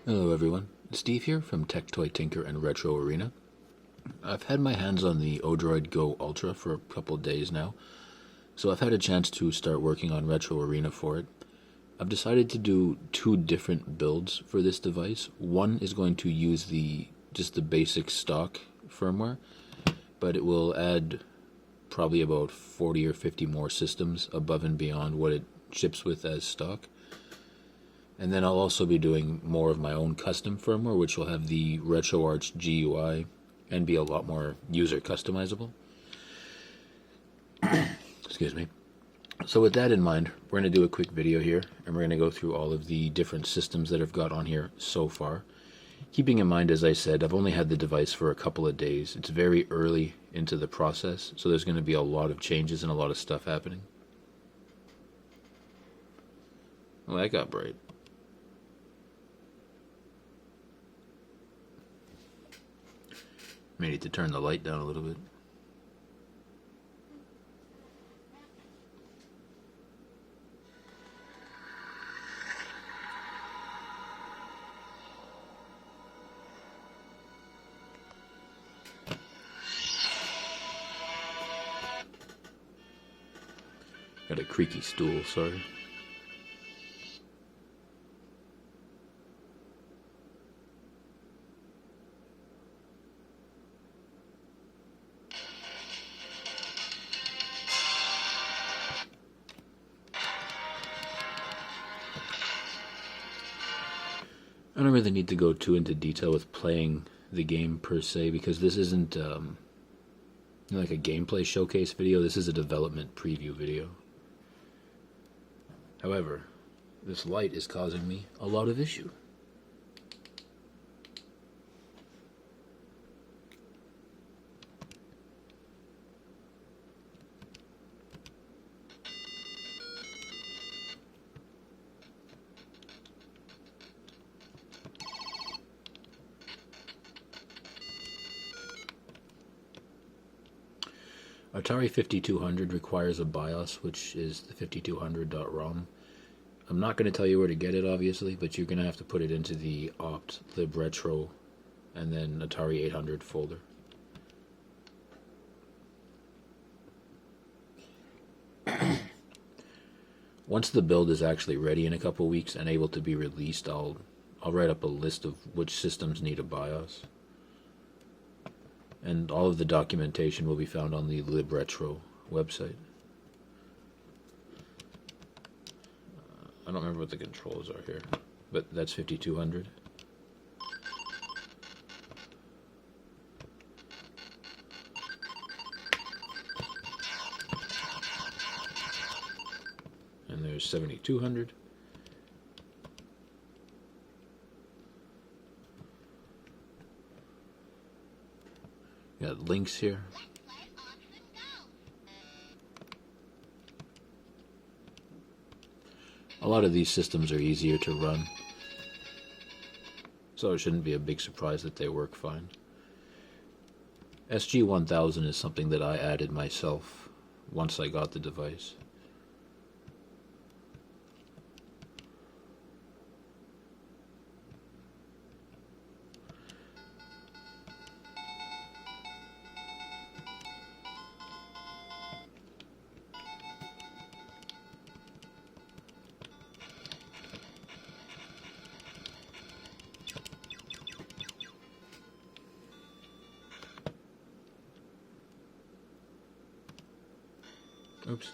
Hello everyone, Steve here from Tech Toy Tinker and Retro Arena. I've had my hands on the Odroid Go Ultra for a couple of days now, so I've had a chance to start working on Retro Arena for it. I've decided to do two different builds for this device. One is going to use just the basic stock firmware, but it will add probably about 40 or 50 more systems above and beyond what it ships with as stock. And then I'll also be doing more of my own custom firmware, which will have the RetroArch GUI and be a lot more user customizable. Excuse me. So with that in mind, we're going to do a quick video here, and we're going to go through all of the different systems that I've got on here so far. Keeping in mind, as I said, I've only had the device for a couple of days. It's very early into the process, so there's going to be a lot of changes and a lot of stuff happening. Well, that got bright. May need to turn the light down a little bit. Got a creaky stool, sorry. I don't really need to go too into detail with playing the game per se, because this isn't like a gameplay showcase video. This is a development preview video. However, this light is causing me a lot of issue. Atari 5200 requires a BIOS, which is the 5200.ROM. I'm not going to tell you where to get it, obviously, but you're going to have to put it into the opt libretro and then Atari 800 folder. Once the build is actually ready in a couple weeks and able to be released, I'll write up a list of which systems need a BIOS. And all of the documentation will be found on the libretro website. I don't remember what the controls are here, but that's 5200. And there's 7200. Got links here. A lot of these systems are easier to run, so it shouldn't be a big surprise that they work fine. SG-1000 is something that I added myself once I got the device. Oops.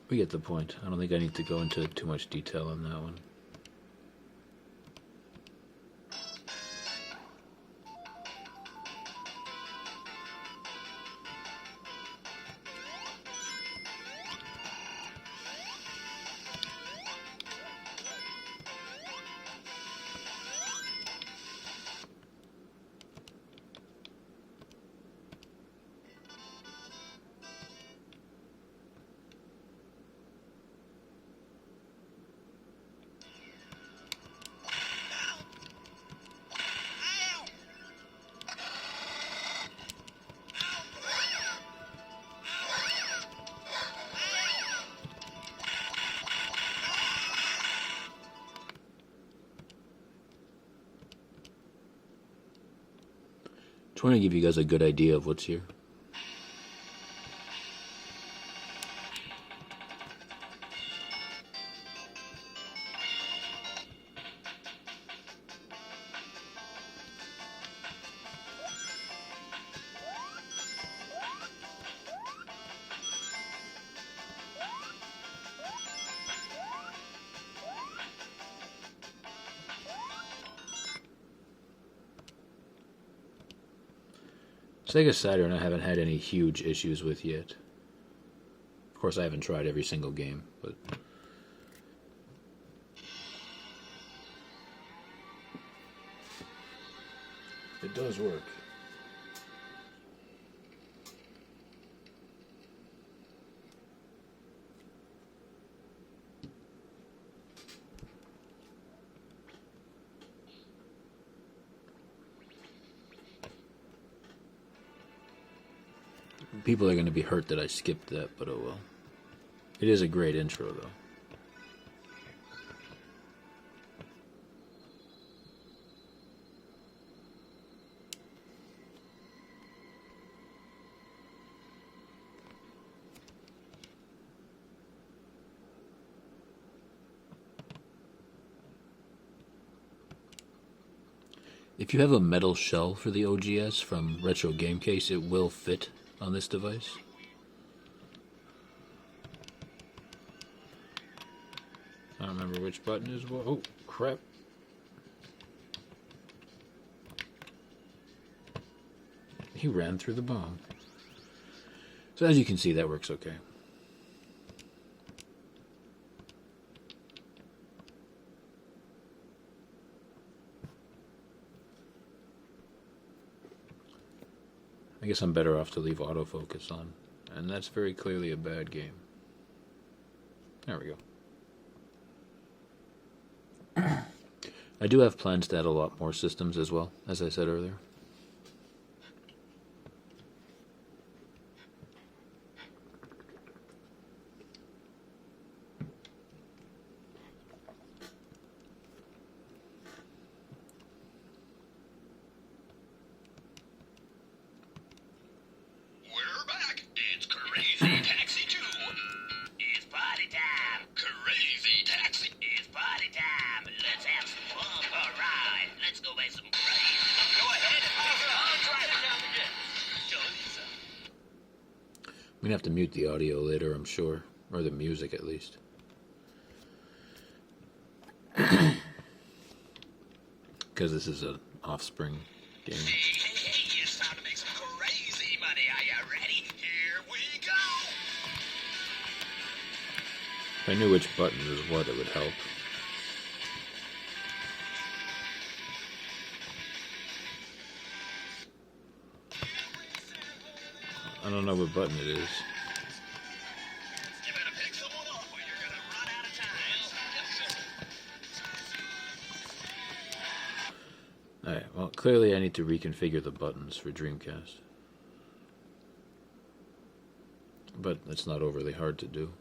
We get the point. I don't think I need to go into too much detail on that one. Just want to give you guys a good idea of what's here. Sega Saturn I haven't had any huge issues with yet. Of course, I haven't tried every single game, but... it does work. People are going to be hurt that I skipped that, but oh well. It is a great intro, though. If you have a metal shell for the OGS from Retro Game Case, it will fit on this device. I don't remember which button is what. Oh, crap. He ran through the bomb. So as you can see, that works okay. I guess I'm better off to leave autofocus on. And that's very clearly a bad game. There we go. I do have plans to add a lot more systems as well, as I said earlier. I'm going to have to mute the audio later, I'm sure. Or the music, at least. Because this is an Offspring game. Hey, it's time to make some crazy money. Are you ready? Here we go! If I knew which button was what, it would help. I don't know what button it is. You better pick someone up or you're gonna run out of time. Alright, well, clearly I need to reconfigure the buttons for Dreamcast. But it's not overly hard to do.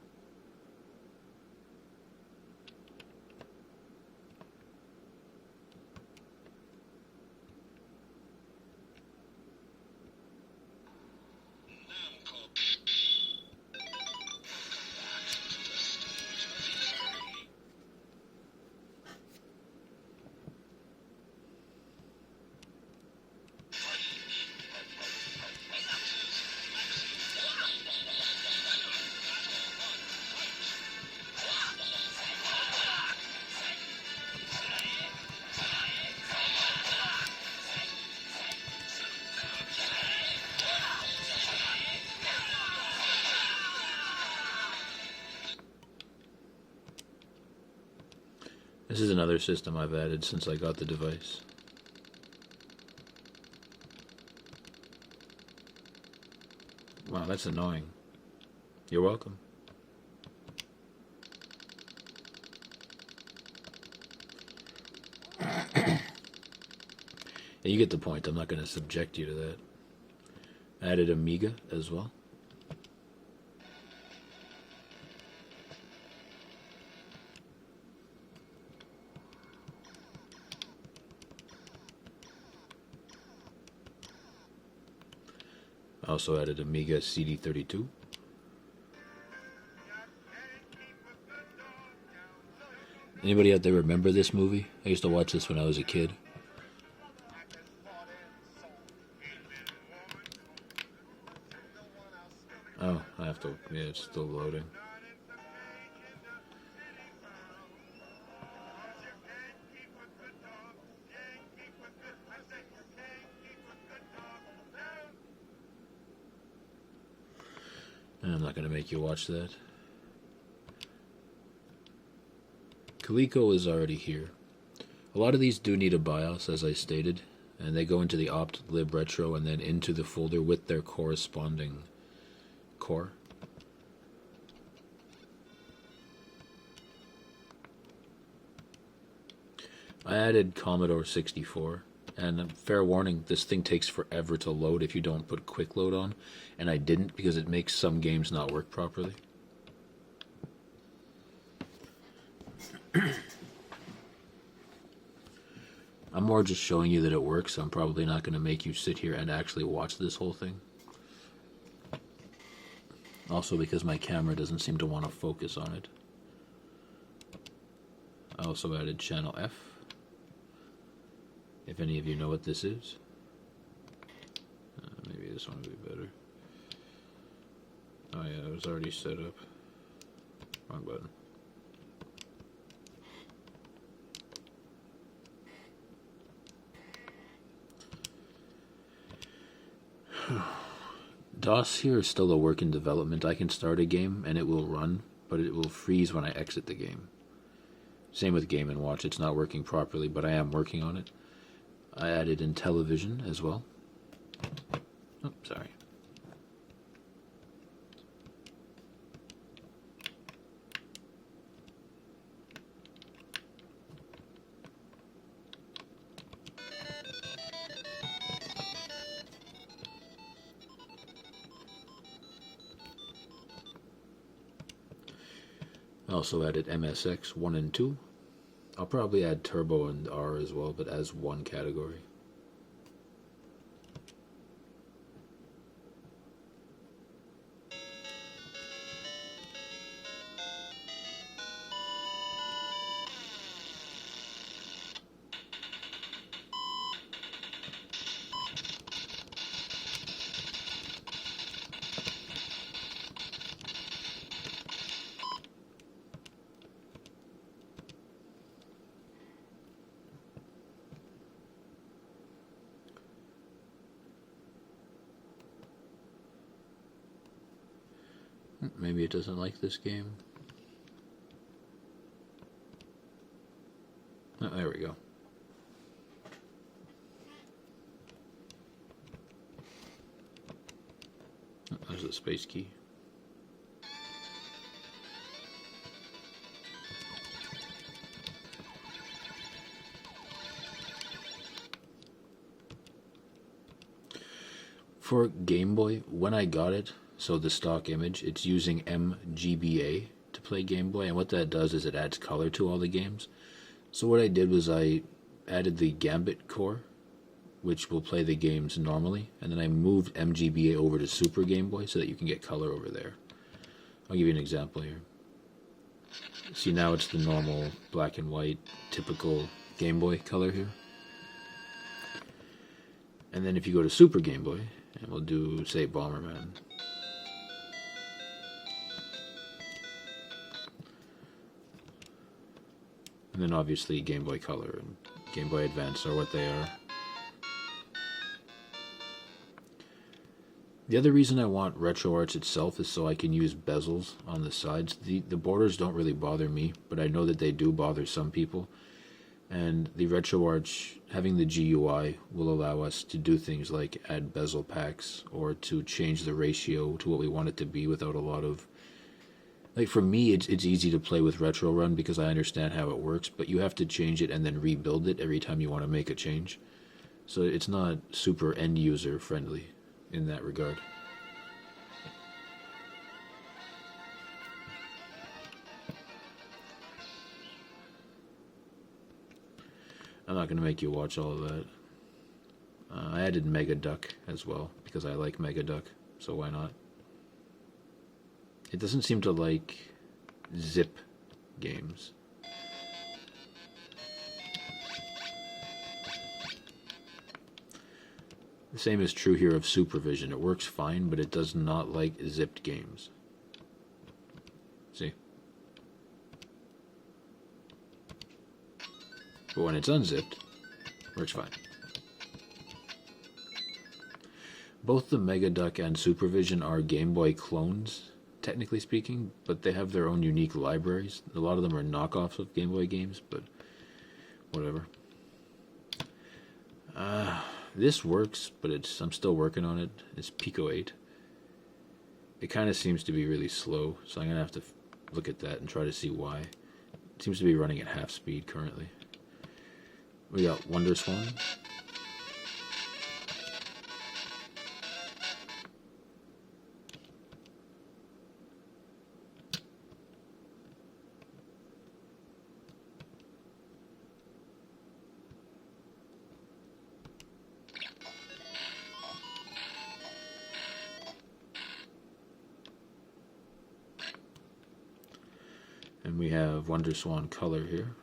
This is another system I've added since I got the device. Wow, that's annoying. You're welcome. Yeah, you get the point. I'm not going to subject you to that. Added Amiga as well. I also added Amiga CD32. Anybody out there remember this movie? I used to watch this when I was a kid. Oh, I have to... Yeah, it's still loading. I'm not going to make you watch that. Coleco is already here. A lot of these do need a BIOS, as I stated, and they go into the opt-lib retro and then into the folder with their corresponding core. I added Commodore 64, and fair warning, this thing takes forever to load if you don't put quick load on, and I didn't because it makes some games not work properly. I'm more just showing you that it works. I'm probably not going to make you sit here and actually watch this whole thing. Also because my camera doesn't seem to want to focus on it. I also added channel F, if any of you know what this is. Maybe this one would be better. Oh yeah, it was already set up. Wrong button. DOS here is still a work in development. I can start a game and it will run, but it will freeze when I exit the game. Same with Game & Watch. It's not working properly, but I am working on it. I added Intellivision as well. Oh, sorry. I also added MSX 1 and 2. I'll probably add Turbo and R as well, but as one category. Maybe it doesn't like this game. Oh, there we go. Oh, there's the space key. For Game Boy, when I got it, so the stock image, it's using MGBA to play Game Boy, and what that does is it adds color to all the games. So what I did was I added the Gambit core, which will play the games normally, and then I moved MGBA over to Super Game Boy so that you can get color over there. I'll give you an example here. See, now it's the normal black and white, typical Game Boy color here. And then if you go to Super Game Boy, and we'll do, say, Bomberman. And then obviously Game Boy Color and Game Boy Advance are what they are. The other reason I want RetroArch itself is so I can use bezels on the sides. The borders don't really bother me, but I know that they do bother some people. And the RetroArch, having the GUI, will allow us to do things like add bezel packs or to change the ratio to what we want it to be without a lot of... Like, for me, it's easy to play with RetroRun because I understand how it works, but you have to change it and then rebuild it every time you want to make a change. So it's not super end-user friendly in that regard. I'm not going to make you watch all of that. I I added Mega Duck as well, because I like Mega Duck, so why not? It doesn't seem to like zip games. The same is true here of Supervision. It works fine, but it does not like zipped games. See? But when it's unzipped, it works fine. Both the Mega Duck and Supervision are Game Boy clones, technically speaking, but they have their own unique libraries. A lot of them are knockoffs of Game Boy games, but whatever. This works, but I'm still working on it. It's Pico 8. It kind of seems to be really slow, so I'm going to have to look at that and try to see why. It seems to be running at half speed currently. We got Wonder Swan. And we have Wonder Swan Color here.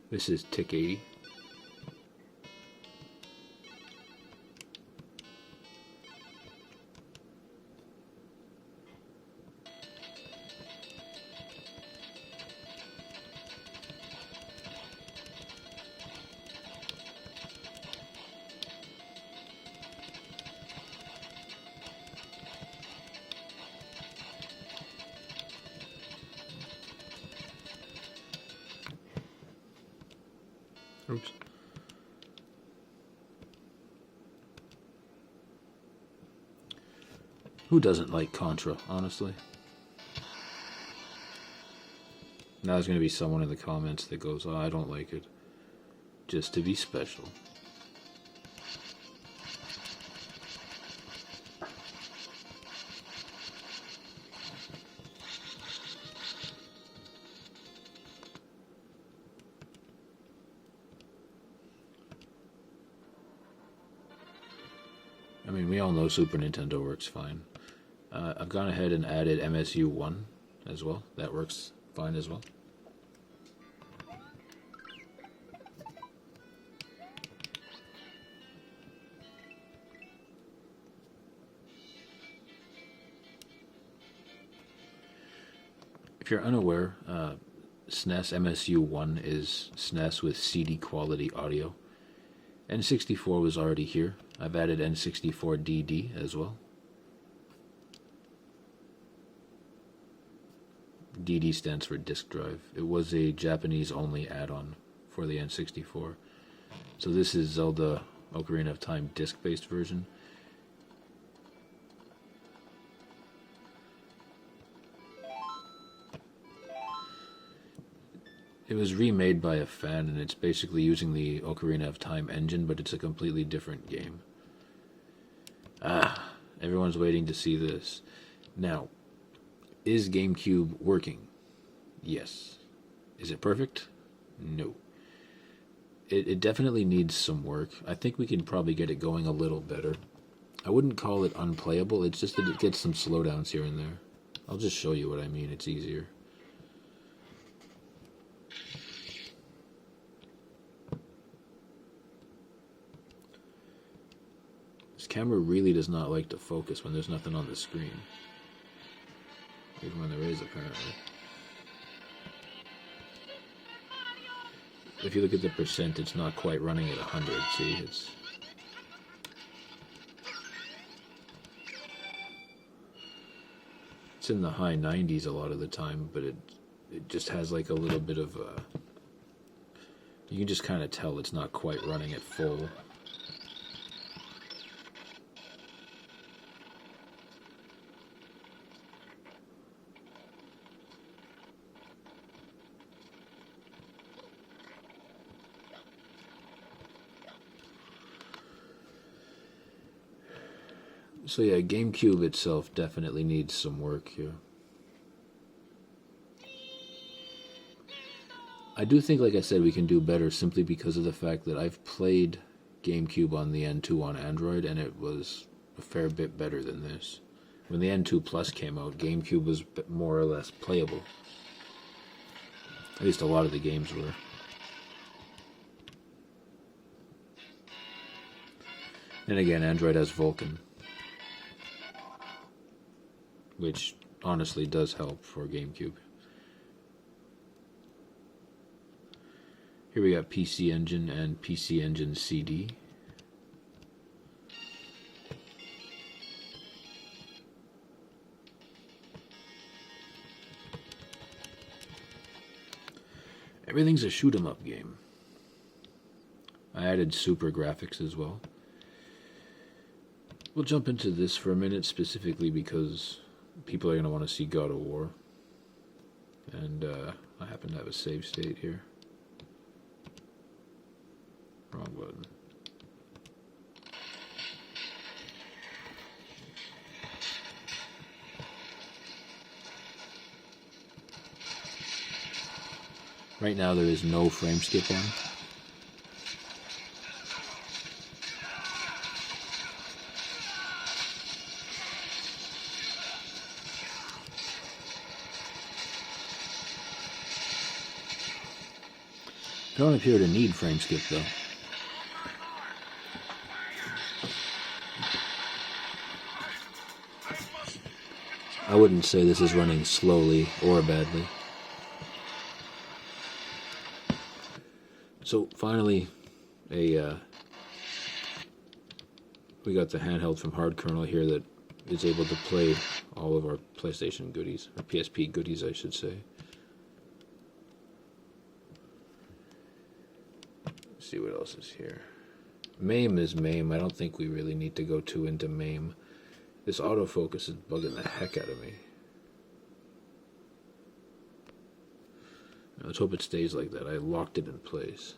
This is Tick 80. Oops. Who doesn't like Contra, honestly? Now there's going to be someone in the comments that goes, oh, I don't like it. Just to be special. I mean, we all know Super Nintendo works fine. I've gone ahead and added MSU1 as well. That works fine as well. If you're unaware, SNES MSU1 is SNES with CD quality audio. N64 was already here. I've added N64DD as well. DD stands for disk drive. It was a Japanese-only add-on for the N64. So this is Zelda Ocarina of Time disc-based version. It was remade by a fan, and it's basically using the Ocarina of Time engine, but it's a completely different game. Everyone's waiting to see this. Now, is GameCube working? Yes. Is it perfect? No. It definitely needs some work. I think we can probably get it going a little better. I wouldn't call it unplayable, it's just that it gets some slowdowns here and there. I'll just show you what I mean, it's easier. This camera really does not like to focus when there's nothing on the screen. Even when there is, apparently. If you look at the percent, it's not quite running at 100. See, it's in the high 90s a lot of the time, but it just has like a little bit of you can just kind of tell it's not quite running at full. So yeah, GameCube itself definitely needs some work here. I do think, like I said, we can do better simply because of the fact that I've played GameCube on the N2 on Android, and it was a fair bit better than this. When the N2 Plus came out, GameCube was more or less playable. At least a lot of the games were. And again, Android has Vulkan, which honestly does help for GameCube. Here we got PC Engine and PC Engine CD. Everything's a shoot 'em up game. I added super graphics as well. We'll jump into this for a minute specifically because people are going to want to see God of War. And I happen to have a save state here. Wrong button. Right now there is no frame skip on. I don't appear to need frame skip though. I wouldn't say this is running slowly or badly. So finally, we got the handheld from Hard Kernel here that is able to play all of our PlayStation goodies, or PSP goodies I should say. Let's see what else is here. MAME is MAME. I don't think we really need to go too into MAME. This autofocus is bugging the heck out of me. Let's hope it stays like that. I locked it in place.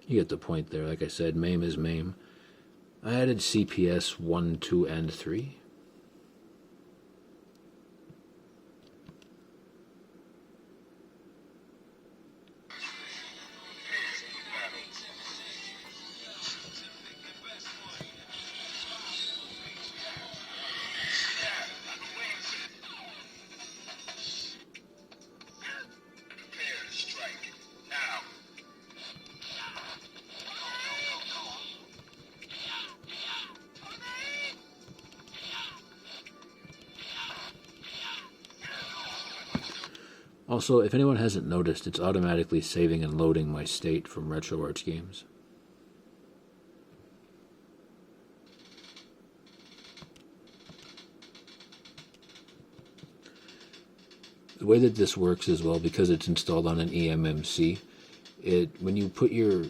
You get the point there. Like I said, MAME is MAME. I added CPS 1, 2, and 3. Also, if anyone hasn't noticed, it's automatically saving and loading my state from RetroArch games. The way that this works as well, because it's installed on an eMMC, when you put your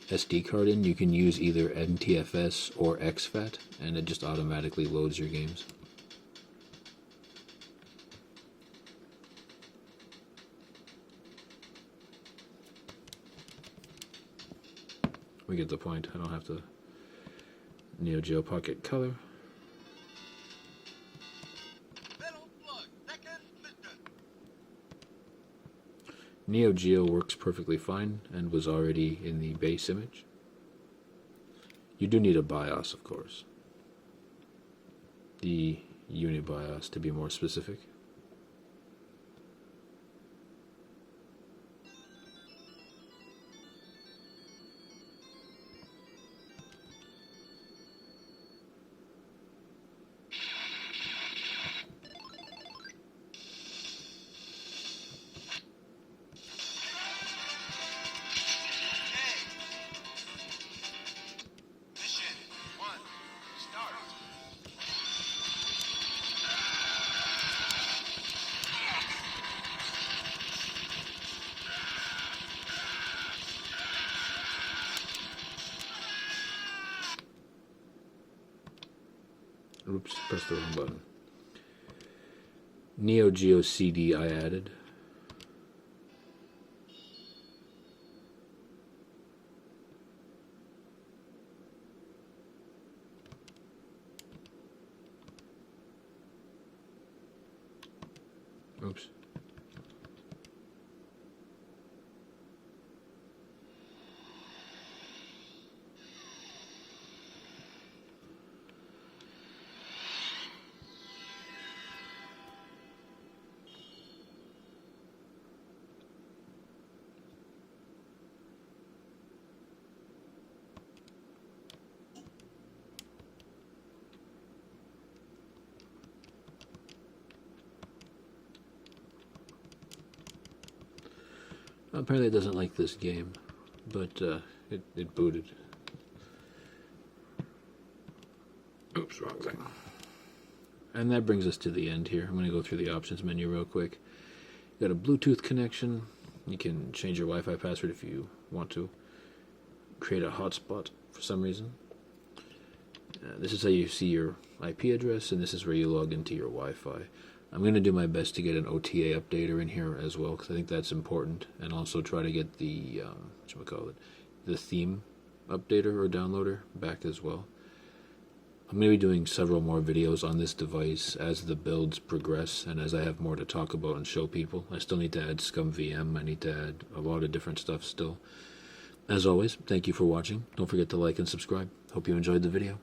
SD card in, you can use either NTFS or exFAT, and it just automatically loads your games. We get the point. I don't have to NeoGeo Pocket Color. NeoGeo works perfectly fine and was already in the base image. You do need a BIOS, of course. The UniBIOS, to be more specific. Oops, pressed the wrong button. NeoGeo CD I added. Oops. Apparently it doesn't like this game, but it booted. Oops, wrong thing. And that brings us to the end here. I'm going to go through the options menu real quick. You got a Bluetooth connection. You can change your Wi-Fi password if you want to. Create a hotspot for some reason. This is how you see your IP address, and this is where you log into your Wi-Fi. I'm going to do my best to get an OTA updater in here as well, because I think that's important, and also try to get the, the theme updater or downloader back as well. I'm going to be doing several more videos on this device as the builds progress, and as I have more to talk about and show people. I still need to add ScumVM, I need to add a lot of different stuff still. As always, thank you for watching. Don't forget to like and subscribe. Hope you enjoyed the video.